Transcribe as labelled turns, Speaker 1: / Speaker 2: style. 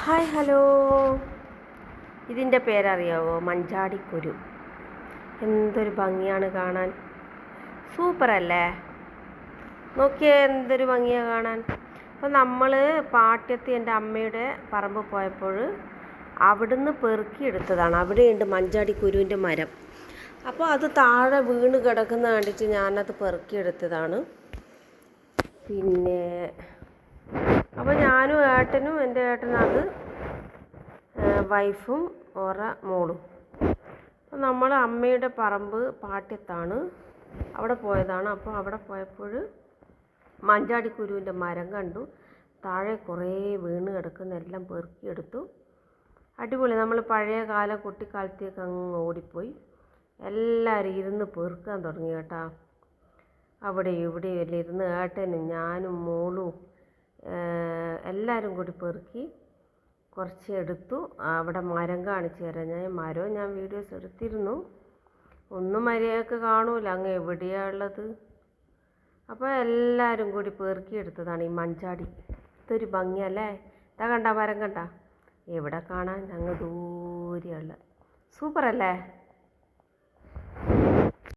Speaker 1: Hi hello, ഇതിൻ്റെ പേരറിയാവോ? മഞ്ചാടിക്കുരു. എന്തൊരു ഭംഗിയാണ് കാണാൻ, സൂപ്പറല്ലേ? നോക്കിയേ എന്തൊരു ഭംഗിയാണ് കാണാൻ. അപ്പോൾ നമ്മൾ പാട്യത്ത് എൻ്റെ അമ്മയുടെ പറമ്പ് പോയപ്പോൾ അവിടുന്ന് പെറുക്കിയെടുത്തതാണ്. അവിടെയുണ്ട് മഞ്ചാടിക്കുരുവിൻ്റെ മരം. അപ്പോൾ അത് താഴെ വീണ് കിടക്കുന്ന കണ്ടിട്ട് ഞാനത് പെറുക്കിയെടുത്തതാണ്. പിന്നെ അപ്പോൾ ഞാനും ഏട്ടനും എൻ്റെ ഏട്ടനത് വൈഫും ഓറ മോളും. അപ്പോൾ നമ്മൾ അമ്മയുടെ പറമ്പ് പാട്യത്താണ്, അവിടെ പോയതാണ്. അപ്പോൾ അവിടെ പോയപ്പോൾ മഞ്ചാടിക്കുരുവിൻ്റെ മരം കണ്ടു. താഴെ കുറേ വീണ് കിടക്കുന്ന എല്ലാം പെറുക്കിയെടുത്തു. അടിപൊളി. നമ്മൾ പഴയ കാല കുട്ടിക്കാലത്തേക്ക് അങ്ങ് ഓടിപ്പോയി. എല്ലാവരും ഇരുന്ന് പെറുക്കാൻ തുടങ്ങി കേട്ടോ. അവിടെ ഇവിടെയും എല്ലാം ഇരുന്ന് ഏട്ടനും ഞാനും മോളും എല്ലാവരും കൂടി പെറുക്കി കുറച്ച് എടുത്തു. അവിടെ മരം കാണിച്ചു തരാം. ഞാൻ വീഡിയോസ് എടുത്തിരുന്നു. ഒന്നും മര്യാദക്ക് കാണൂല, അങ്ങ് എവിടെയാണ് ഉള്ളത്. അപ്പോൾ എല്ലാവരും കൂടി പെറുക്കിയെടുത്തതാണ് ഈ മഞ്ചാടി. ഇതൊരു ഭംഗിയല്ലേ? ഇതാ കണ്ട മരം കണ്ട, എവിടെ കാണാൻ, അങ്ങ് ദൂരെയുള്ള. സൂപ്പറല്ലേ?